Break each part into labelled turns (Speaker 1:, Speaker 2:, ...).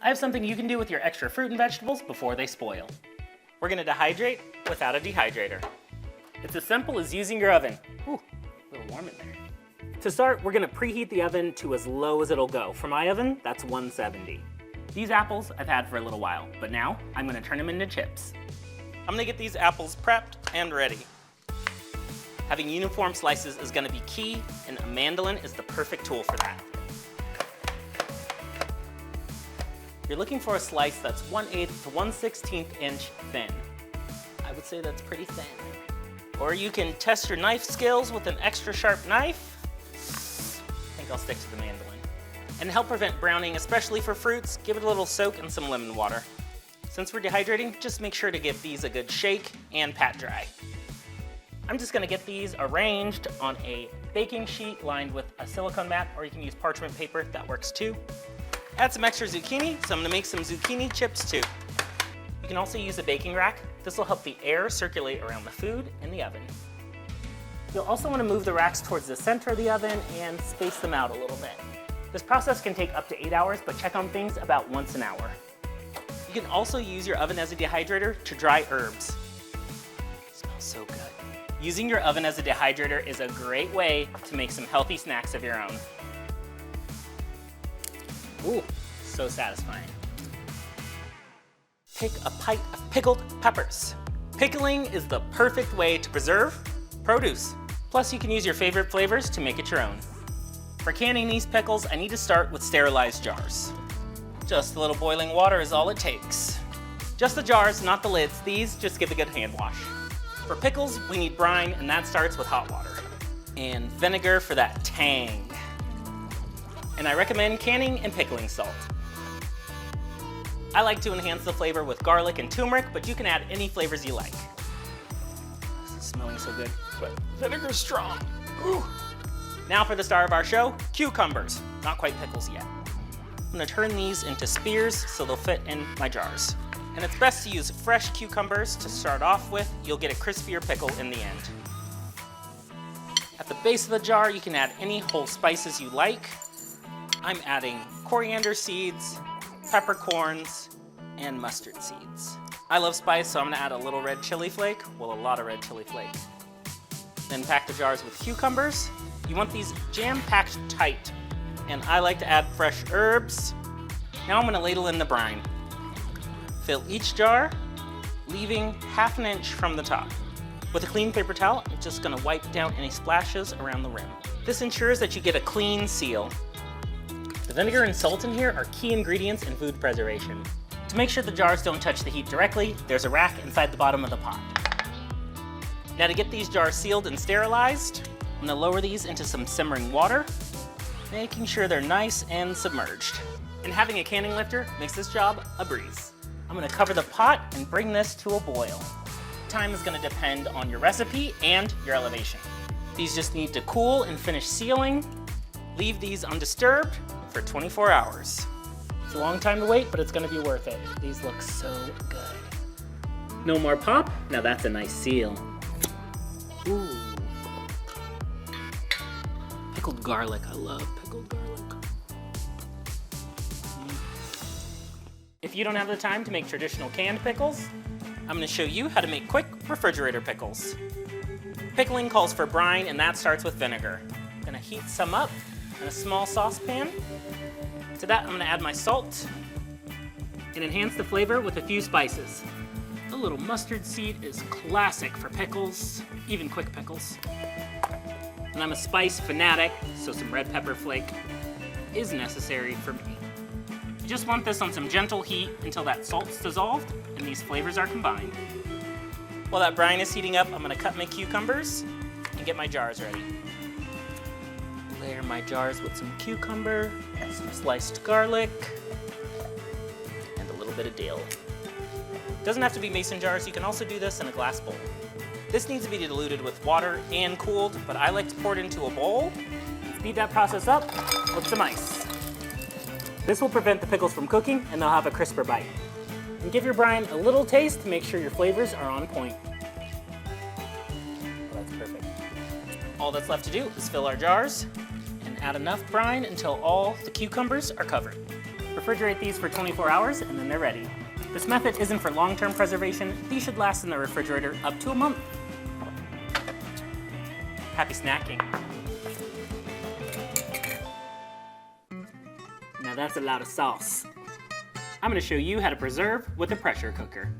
Speaker 1: I have something you can do with your extra fruit and vegetables before they spoil. We're gonna dehydrate without a dehydrator. It's as simple as using your oven. Ooh, a little warm in there. To start, we're gonna preheat the oven to as low as it'll go. For my oven, that's 170. These apples I've had for a little while, but now I'm gonna turn them into chips. I'm gonna get these apples prepped and ready. Having uniform slices is gonna be key, and a mandolin is the perfect tool for that. You're looking for a slice that's 1/8 to 1/16 inch thin. I would say that's pretty thin. Or you can test your knife skills with an extra sharp knife. I think I'll stick to the mandolin. And to help prevent browning, especially for fruits, give it a little soak in some lemon water. Since we're dehydrating, just make sure to give these a good shake and pat dry. I'm just gonna get these arranged on a baking sheet lined with a silicone mat, or you can use parchment paper, that works too. Add some extra zucchini, so I'm gonna make some zucchini chips too. You can also use a baking rack. This will help the air circulate around the food in the oven. You'll also wanna move the racks towards the center of the oven and space them out a little bit. This process can take up to 8 hours, but check on things about once an hour. You can also use your oven as a dehydrator to dry herbs. It smells so good. Using your oven as a dehydrator is a great way to make some healthy snacks of your own. Ooh, so satisfying. Pick a pint of pickled peppers. Pickling is the perfect way to preserve produce. Plus, you can use your favorite flavors to make it your own. For canning these pickles, I need to start with sterilized jars. Just a little boiling water is all it takes. Just the jars, not the lids. These just give a good hand wash. For pickles, we need brine, and that starts with hot water. And vinegar for that tang. And I recommend canning and pickling salt. I like to enhance the flavor with garlic and turmeric, but you can add any flavors you like. This is smelling so good, but vinegar's strong. Ooh. Now for the star of our show, cucumbers. Not quite pickles yet. I'm gonna turn these into spears so they'll fit in my jars. And it's best to use fresh cucumbers to start off with. You'll get a crispier pickle in the end. At the base of the jar, you can add any whole spices you like. I'm adding coriander seeds, peppercorns, and mustard seeds. I love spice, so I'm gonna add a little red chili flake, well, a lot of red chili flake. Then pack the jars with cucumbers. You want these jam-packed tight, and I like to add fresh herbs. Now I'm gonna ladle in the brine. Fill each jar, leaving 1/2 inch from the top. With a clean paper towel, I'm just gonna wipe down any splashes around the rim. This ensures that you get a clean seal. The vinegar and salt in here are key ingredients in food preservation. To make sure the jars don't touch the heat directly, there's a rack inside the bottom of the pot. Now to get these jars sealed and sterilized, I'm gonna lower these into some simmering water, making sure they're nice and submerged. And having a canning lifter makes this job a breeze. I'm gonna cover the pot and bring this to a boil. Time is gonna depend on your recipe and your elevation. These just need to cool and finish sealing. Leave these undisturbed for 24 hours. It's a long time to wait, but it's gonna be worth it. These look so good. No more pop? Now that's a nice seal. Ooh. Pickled garlic, I love pickled garlic. If you don't have the time to make traditional canned pickles, I'm gonna show you how to make quick refrigerator pickles. Pickling calls for brine, and that starts with vinegar. I'm gonna heat some up in a small saucepan. To that, I'm gonna add my salt and enhance the flavor with a few spices. A little mustard seed is classic for pickles, even quick pickles. And I'm a spice fanatic, so some red pepper flake is necessary for me. You just want this on some gentle heat until that salt's dissolved and these flavors are combined. While that brine is heating up, I'm gonna cut my cucumbers and get my jars ready. Layer my jars with some cucumber, some sliced garlic, and a little bit of dill. Doesn't have to be mason jars, you can also do this in a glass bowl. This needs to be diluted with water and cooled, but I like to pour it into a bowl. Speed that process up with some ice. This will prevent the pickles from cooking and they'll have a crisper bite. And give your brine a little taste to make sure your flavors are on point. Well, that's perfect. All that's left to do is fill our jars and add enough brine until all the cucumbers are covered. Refrigerate these for 24 hours and then they're ready. This method isn't for long-term preservation. These should last in the refrigerator up to a month. Happy snacking. Now that's a lot of sauce. I'm going to show you how to preserve with a pressure cooker.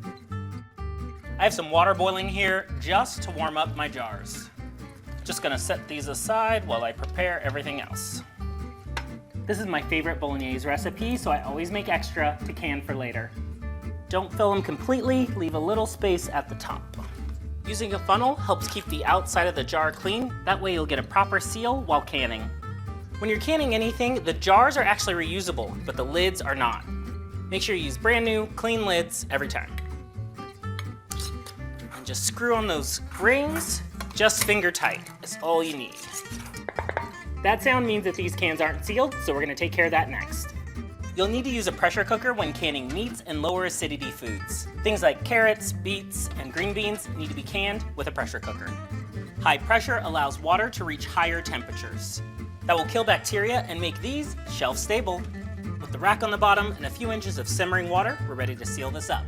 Speaker 1: I have some water boiling here just to warm up my jars. Just going to set these aside while I prepare everything else. This is my favorite bolognese recipe, so I always make extra to can for later. Don't fill them completely, leave a little space at the top. Using a funnel helps keep the outside of the jar clean. That way you'll get a proper seal while canning. When you're canning anything, the jars are actually reusable, but the lids are not. Make sure you use brand new, clean lids every time. And just screw on those rings, just finger tight. That's all you need. That sound means that these cans aren't sealed, so we're gonna take care of that next. You'll need to use a pressure cooker when canning meats and lower acidity foods. Things like carrots, beets, and green beans need to be canned with a pressure cooker. High pressure allows water to reach higher temperatures. That will kill bacteria and make these shelf stable. With the rack on the bottom and a few inches of simmering water, we're ready to seal this up.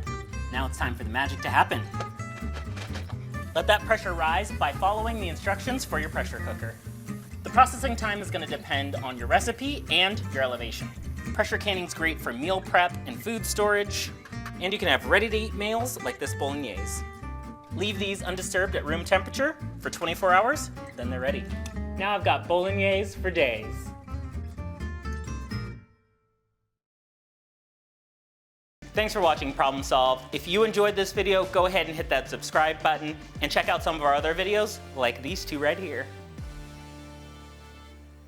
Speaker 1: Now it's time for the magic to happen. Let that pressure rise by following the instructions for your pressure cooker. The processing time is going to depend on your recipe and your elevation. Pressure canning is great for meal prep and food storage, and you can have ready-to-eat meals like this bolognese. Leave these undisturbed at room temperature for 24 hours, then they're ready. Now I've got bolognese for days. Thanks for watching Problem Solved. If you enjoyed this video, go ahead and hit that subscribe button and check out some of our other videos like these two right here.